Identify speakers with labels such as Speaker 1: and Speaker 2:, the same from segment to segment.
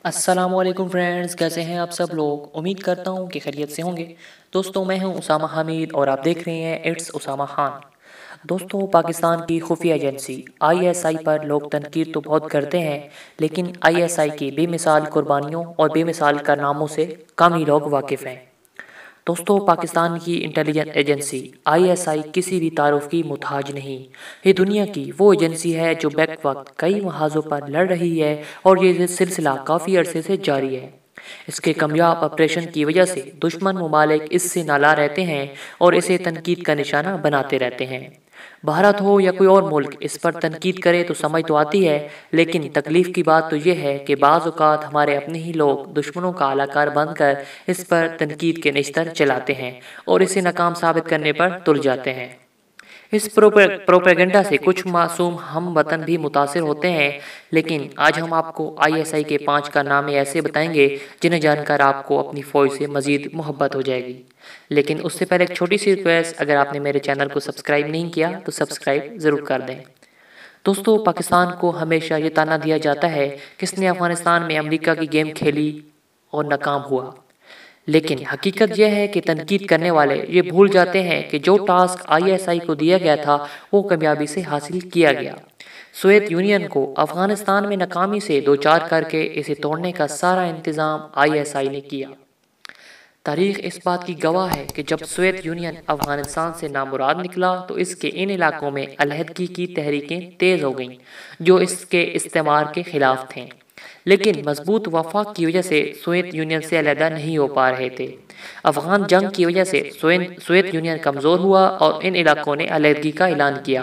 Speaker 1: السلام علیکم فرینڈز، کیسے ہیں آپ سب لوگ؟ امید کرتا ہوں کہ خیریت سے ہوں گے۔ دوستوں، میں ہوں اسامہ حمید اور آپ دیکھ رہے ہیں اٹس اسامہ خان۔ دوستوں، پاکستان کی خفیہ ایجنسی آئی ایس آئی پر لوگ تنقید تو بہت کرتے ہیں، لیکن آئی ایس آئی کی بے مثال قربانیوں اور بے مثال کارناموں سے کم ہی لوگ واقف ہیں۔ دوستو، پاکستان کی intelligence agency I S I کسی بھی تعارف کی محتاج نہیں۔ یہ دنیا کی وہ ایجنسی ہے جو بیک وقت کئی محاذوں پر لڑ رہی ہے اور یہ سلسلہ کافی عرصے سے جاری ہے۔ اس کے کامیاب آپریشن کی وجہ سے دشمن ممالک اس سے نالاں رہتے ہیں اور اسے تنقید کا نشانہ بناتے رہتے ہیں۔ بھارت ہو یا کوئی اور ملک اس پر تنقید کرے تو سمجھ تو آتی ہے، لیکن تکلیف کی بات تو یہ ہے کہ بعض اوقات ہمارے اپنے ہی لوگ دشمنوں کا اعلی کار بن کر اس پر تنقید کے نشتر چلاتے ہیں اور اسے ناکام ثابت کرنے پر تل جاتے ہیں۔ اس پروپیگنڈا سے کچھ معصوم ہم وطن بھی متاثر ہوتے ہیں، لیکن آج ہم آپ کو آئی ایس آئی کے 5 کارنامے ایسے بتائیں گے جنہیں جان کر آپ کو اپنی فوج سے مزید محبت ہو جائے گی۔ لیکن اس سے پہلے ایک چھوٹی سی ریکویسٹ، اگر آپ نے میرے چینل کو سبسکرائب نہیں کیا تو سبسکرائب ضرور کر دیں۔ دوستو، پاکستان کو ہمیشہ یہ تانا دیا جاتا ہے کہ اس نے افغانستان میں امریکہ کی گیم کھیلی اور ناکام ہوا، لیکن حقیقت یہ ہے کہ تنقید کرنے والے یہ بھول جاتے ہیں کہ جو ٹاسک آئی ایس آئی کو دیا گیا تھا وہ کامیابی سے حاصل کیا گیا۔ سوویت یونین کو افغانستان میں ناکامی سے دوچار کر کے اسے توڑنے کا سارا انتظام آئی ایس آئی نے کیا۔ تاریخ اس بات کی گواہ ہے کہ جب سوویت یونین افغانستان سے نامراد نکلا تو اس کے ان علاقوں میں علیحدگی کی تحریکیں تیز ہو گئیں جو اس کے استعمار کے خلاف تھیں، لیکن مضبوط وفاق کی وجہ سے سوویت یونین سے علیحدہ نہیں ہو پا رہے تھے۔ افغان جنگ کی وجہ سے سوویت یونین کمزور ہوا اور ان علاقوں نے علیحدگی کا اعلان کیا۔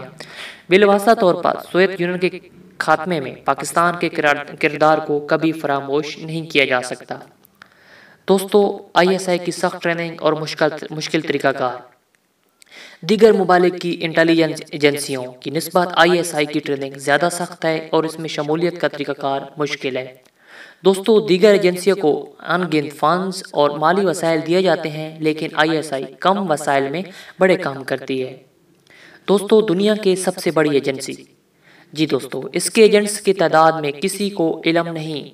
Speaker 1: بالواسطہ طور پر سوویت یونین کے خاتمے میں پاکستان کے کردار کو کبھی فراموش نہیں کیا جا سکتا۔ دوستو، آئی ایس آئی کی سخت ٹریننگ اور مشکل طریقہ کار۔ دیگر ممالک کی انٹیلیجنس ایجنسیوں کی نسبت آئی ایس آئی کی ٹریننگ زیادہ سخت ہے اور اس میں شمولیت کا طریقہ کار مشکل ہے۔ دوستو، دیگر ایجنسیوں کو ان گنت فنڈز اور مالی وسائل دیے جاتے ہیں، لیکن آئی ایس آئی کم وسائل میں بڑے کام کرتی ہے۔ دوستو، دنیا کے سب سے بڑی ایجنسی۔ جی دوستو، اس کے ایجنٹس کی تعداد میں کسی کو علم نہیں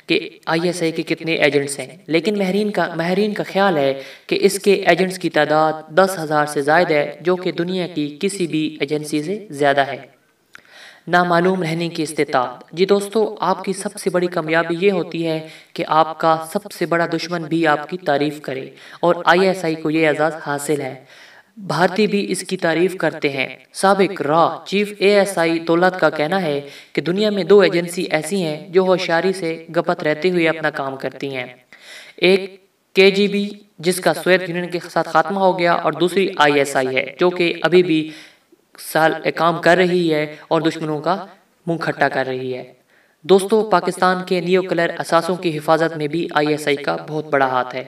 Speaker 1: کہ آئی ایس آئی کے کتنے ایجنٹس ہیں، لیکن ماہرین کا خیال ہے کہ اس کے ایجنٹس کی تعداد 10,000 سے زائد ہے، جو کہ دنیا کی کسی بھی ایجنسی سے زیادہ ہے۔ نامعلوم رہنے کی استطاعت۔ جی دوستو، آپ کی سب سے بڑی کامیابی یہ ہوتی ہے کہ آپ کا سب سے بڑا دشمن بھی آپ کی تعریف کرے، اور آئی ایس آئی کو یہ اعزاز حاصل ہے۔ بھارتی بھی اس کی تعریف کرتے ہیں۔ سابق چیف اے ایس آئی دولت کا کہنا ہے کہ دنیا میں 2 ایجنسی ایسی ہیں جو ہوشیاری سے گپت رہتے ہوئے اپنا کام کرتی ہیں، ایک کے جی بی جس کا سوویت یونین کے ساتھ خاتمہ ہو گیا، اور دوسری آئی ایس آئی ہے جو کہ ابھی بھی کام کر رہی ہے اور دشمنوں کا منہ کھٹا کر رہی ہے۔ دوستو، پاکستان کے نیوکلیر اثاثوں کی حفاظت میں بھی آئی ایس آئی کا بہت بڑا ہاتھ ہے۔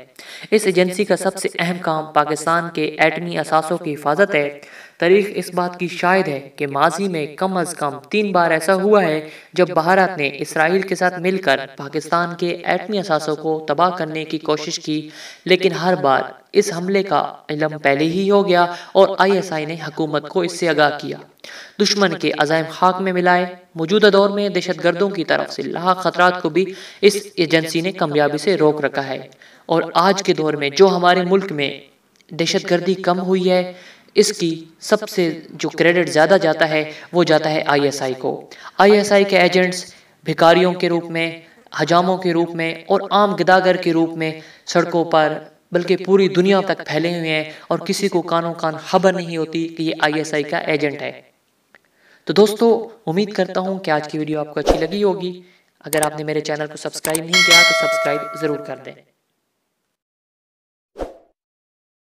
Speaker 1: اس ایجنسی کا سب سے اہم کام پاکستان کے ایٹمی اثاثوں کی حفاظت ہے۔ تاریخ اس بات کی شاہد ہے کہ ماضی میں کم از کم 3 بار ایسا ہوا ہے جب بھارت نے اسرائیل کے ساتھ مل کر پاکستان کے ایٹمی اثاثوں کو تباہ کرنے کی کوشش کی، لیکن ہر بار اس حملے کا علم پہلے ہی ہو گیا اور آئی ایس آئی نے حکومت کو اس سے آگاہ کیا، دشمن کے عزائم خاک میں ملائے۔ موجودہ دور میں دہشت گردوں کی طرف سے لاحق خطرات کو بھی اس ایجنسی نے کامیابی سے روک رکھا ہے، اور آج کے دور میں جو ہمارے ملک میں دہشت گردی کم ہوئی ہے، اس کی سب سے جو کریڈٹ زیادہ جاتا ہے وہ جاتا ہے آئی ایس آئی کو۔ آئی ایس آئی کے ایجنٹس بھکاریوں کے روپ میں، حجاموں کے روپ میں اور عام گداگر کے روپ میں سڑکوں پر بلکہ پوری دنیا تک پھیلے ہوئے ہیں، اور کسی کو کانوں کان خبر نہیں ہوتی کہ یہ آئی ایس آئی کا ایجنٹ ہے۔ تو دوستو، امید کرتا ہوں کہ آج کی ویڈیو آپ کو اچھی لگی ہوگی۔ اگر آپ نے میرے چینل کو سبسکرائب نہیں کیا تو سبسکرائب ضرور کر دیں۔